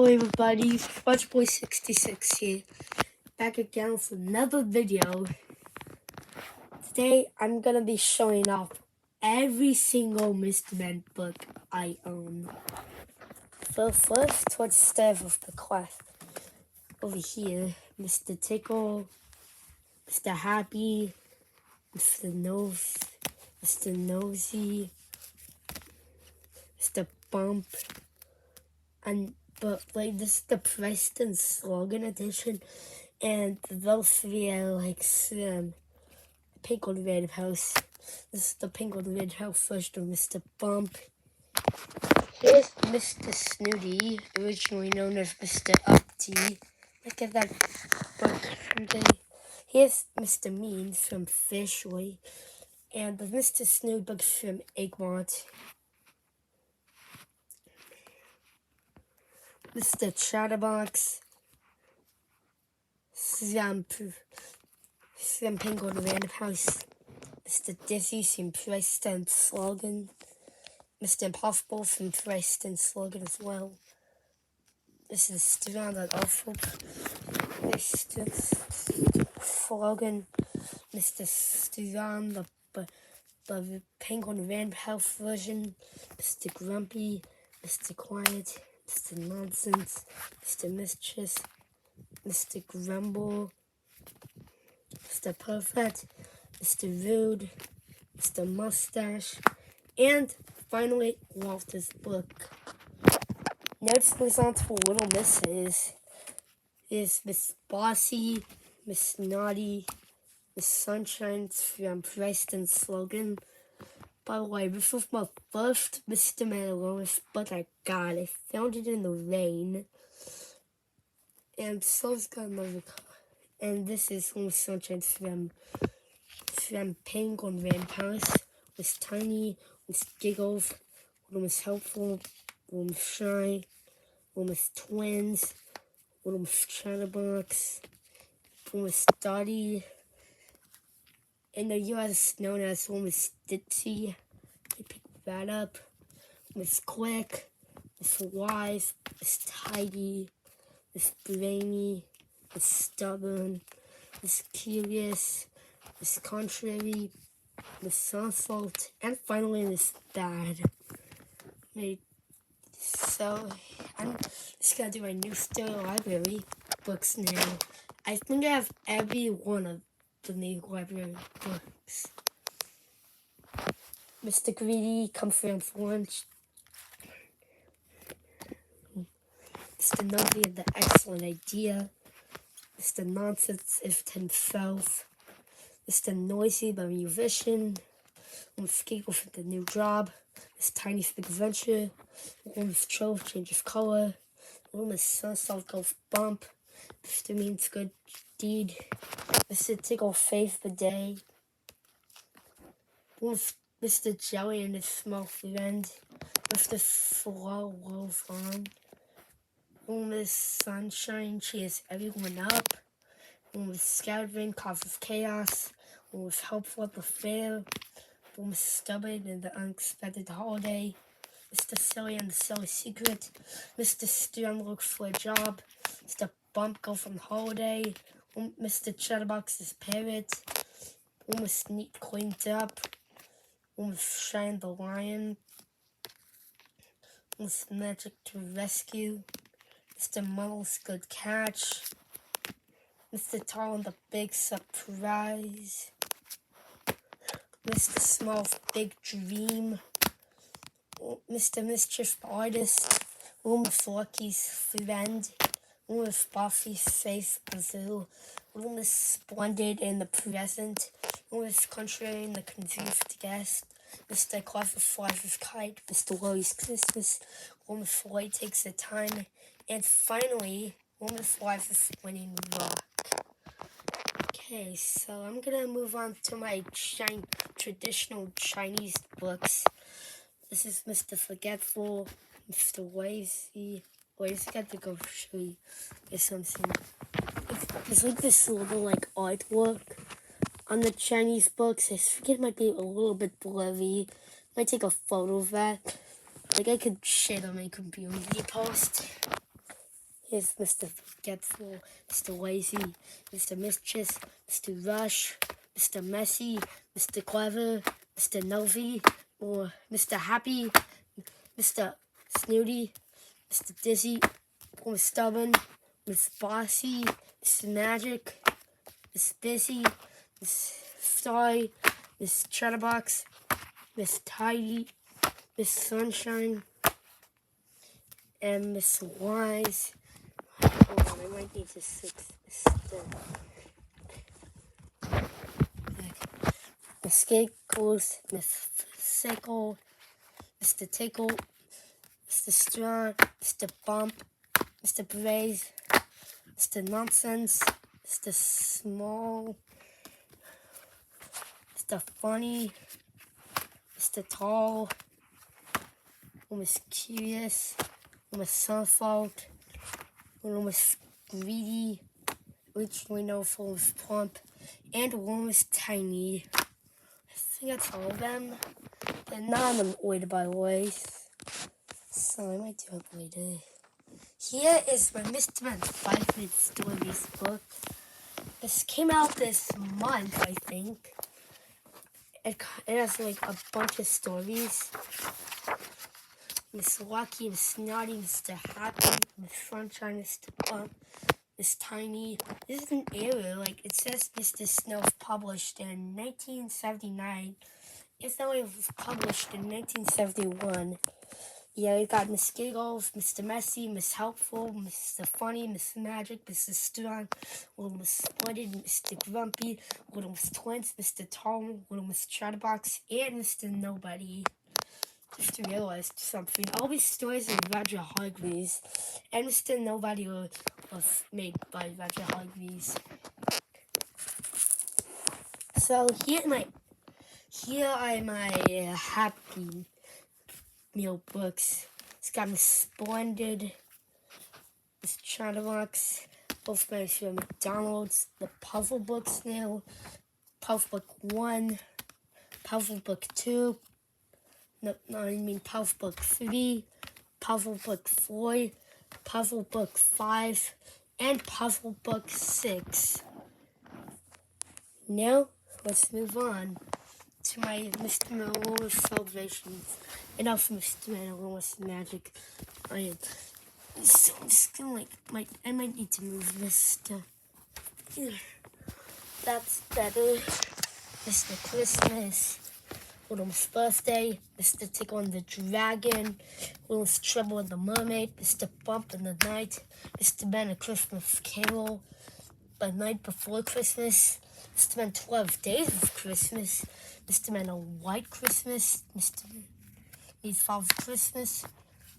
everybody, SpongeBoy66 here, back again with another video. Today I'm gonna be showing off every single Mr. Man book I own. So first, let's start with the class. Over here, Mr. Tickle, Mr. Happy, Mr. Nose, Mr. Nosy, Mr. Bump, but this is the Preston Slogan edition, and those three are like pink on red house. This is the pink on red house version of Mr. Bump. Here's Mr. Snooty, originally known as Mr. Upty. Look at that book someday. Here's Mr. Mean from Fishway, and the Mr. Snoot book from Egmont. Mr. Chatterbox, some Penguin Random House, Mr. Dizzy from Preston Slogan, Mr. Impossible from Preston Slogan as well. This is Steven that also Mr. Slogan, Mr. Steven, the Penguin Random House version, Mr. Grumpy, Mr. Quiet, Mr. Nonsense, Mr. Mischief, Mr. Grumble, Mr. Perfect, Mr. Rude, Mr. Mustache, and finally Walter's book. Next moves on to Little Misses is Miss Bossy, Miss Naughty, Miss Sunshine from Preston Slogan. By the way, this was my first Mr. Manalonis book I got. I found it in the rain. And so's got another color. And this is Little Sunshine from Penguin Random House. Miss Tiny, Miss Giggles, Little Miss Helpful, Little Miss Shy, Little Miss Twins, Little Miss Chatterbox, Little Miss Dottie. In the US known as Little Miss Ditzy. I picked that up. Miss Quick, Miss Wise, Miss Tidy, Miss Brainy, Miss Stubborn, Miss Curious, Miss Contrary, Miss Assault, and finally Miss Bad. So I'm just gonna do my new Stereo Library books now. I think I have every one of the new library books. Mr. Greedy, come from lunch. Mr. Nosy and the Excellent Idea. Mr. Nonsense if himself. Mr. Noisy, the Musician. Miss Giggle for the New Job. Miss Tiny's Big Adventure. Miss Trove, Change of Color. Miss Sunset, Golf Bump. Mr. Mean's Good Deed. Mr. Tickle Faith the Day. Mr. Jelly and his small friend. Mr. Slow Wolf on. Miss Sunshine cheers everyone up. Miss Scattering causes chaos. Miss Helpful at the fair. Miss Stubborn and the unexpected holiday. Mr. Silly and the Silly Secret. Mr. Stern looks for a job. Mr. Bump go from holiday. Mr. Chatterbox's parrot. Miss Neat cleaned up. Miss Shine the Lion. Miss Magic to Rescue. Mr. Muddle's Good Catch. Mr. Tall and the Big Surprise. Mr. Small's Big Dream. Mr. Mischief the Artist. Miss Lucky's Friend. Miss Buffy's Faith Bazoo. Miss Splendid in the Present. Miss Contrary in the Confused Guest. Mr. Clever Flies his Kite. Mr. Lowry's Christmas. Miss Floyd Takes the Time. And finally, Miss Life is Winning Rock. Okay, so I'm gonna move on to my traditional Chinese books. This is Mr. Forgetful, Mr. Lazy. Wait, I just got to go show you something. It's like this little like artwork on the Chinese books. I think it might be a little bit blurry. Might take a photo of that. Like I could share on my community post. Here's Mr. Forgetful, Mr. Lazy, Mr. Mischief, Mr. Rush, Mr. Messy, Mr. Clever, Mr. Novi, or Mr. Happy, Mr. Snooty, Mr. Dizzy, Miss Stubborn, Miss Bossy, Miss Magic, Miss Busy, Miss Starry, Miss Chatterbox, Miss Tidy, Miss Sunshine, and Miss Wise. Hold on, I might need to fix Miss Giggles, Miss Sickle, Mr. Tickle, Mr. Strong, Mr. Bump, Mr. Braze, Mr. Nonsense, Mr. Small, Mr. Funny, Mr. Tall, Miss Curious, Miss Sunfault, Miss Greedy, which we know for Miss Plump, and Miss Tiny. I think that's all of them. They're not in order, by the way. So I might do it later. Here is my Mr. Man 5-Minute Stories book. This came out this month, I think. It has like a bunch of stories. Miss Lucky, Miss Snotty, Mr. Happy, Miss Sunshine, Mr. Bump, Miss Tiny. This is an error. Like it says Mr. Snow published in 1979. Even though it was published in 1971. Yeah, we got Miss Giggles, Mr. Messy, Miss Helpful, Mr. Funny, Miss Magic, Mr. Strong, Little Miss Splendid, Mr. Grumpy, Little Miss Twins, Mr. Tall, Little Miss Chatterbox, and Mr. Nobody. Just realized something. All these stories are Roger Hargreaves, and Mr. Nobody was made by Roger Hargreaves. So here are my Happy Meal books. It's got Miss Splendid, Miss Chatterbox, both made from McDonald's, the Puzzle books now, Puzzle Book 1, Puzzle Book 2, Puzzle Book 3, Puzzle Book 4, Puzzle Book 5, and Puzzle Book 6. Now, let's move on to my Mr. Malone celebrations, and also Mr. Malone's magic. So I'm just gonna I might need to move this stuff. That's better. Mr. Christmas, Little Miss Birthday, Mr. Tickle and the Dragon, Little Miss Trouble and the Mermaid, Mr. Bump in the Night, Mr. Ben a Christmas Carol, The Night Before Christmas, Mr. Man 12 Days of Christmas, Mr. Man A White Christmas, Mr. Man Needs Father Christmas,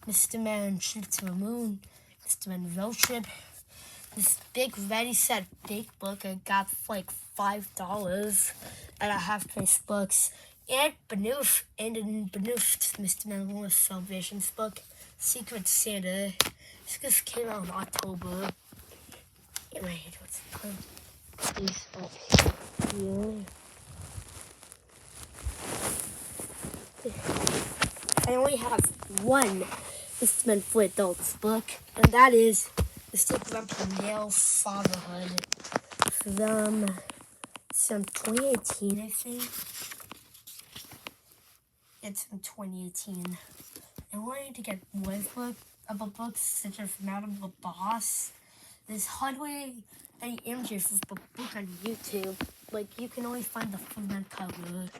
Mr. Man Trip to the Moon, Mr. Man Road Trip. This big Ready Set Big book I got for like $5 at a half-price books. And Benoof, Mr. Malone's Celebrations book, Secret Santa. This just came out in October. Get my head, what's it called? These up here. I only have one Mr. Man for Adults book, and that is Mr. Grumpy Male Fatherhood from 2018, I think. It's from 2018. I wanted to get one book of a book such as Madame the Boss. There's hardly any images of the book on YouTube. Like, you can only find the front cover.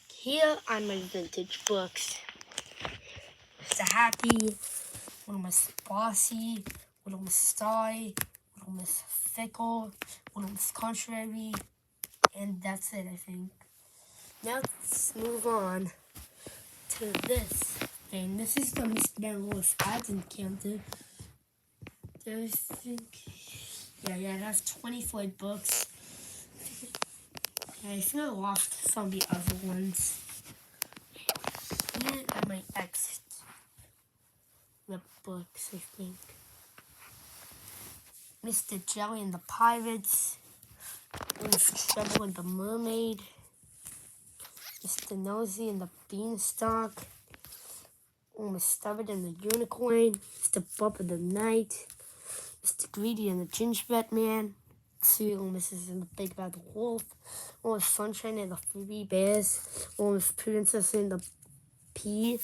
Here are my vintage books. Mr. Happy, Little Miss Bossy, Little Miss Starry, Little Miss Fickle, Little Miss Contrary, and that's it, I think. Now let's move on to this thing. This is the Mr. Malone's Advent Calendar. There's, it has 24 books. I think I lost some of the other ones. Here are my the books, I think. Mr. Jelly and the Pirates, Miss Trouble and the Mermaid, Mr. Nosy and the Beanstalk, Miss Stubborn and the Unicorn, Mr. Bump of the Night, Mr. Greedy and the Gingerbread Man, Little Mrs. and the Big Bad Wolf, Miss Sunshine and the Three Bears, Miss Princess and the Pea,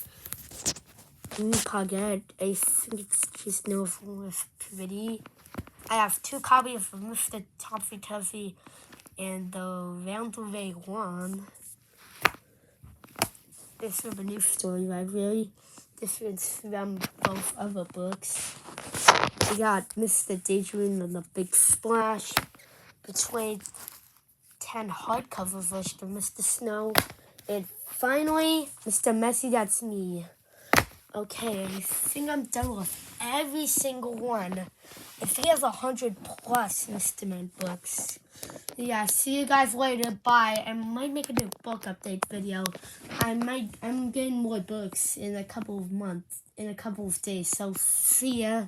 Blue Pagette. I think it's just known for Miss Pretty. I have 2 copies of Mr. Topsy Turvy and the Roundaway one. This is a new story library. This is from both other books. We got Mr. Daydream and the Big Splash, between 10 hardcover versions of Mr. Snow, and finally, Mr. Messy, that's me. Okay, I think I'm done with every single one. I think I have 100 plus Mr. Man books. Yeah, see you guys later. Bye. I might make a new book update video. I'm getting more books in a couple of months, in a couple of days. So see ya.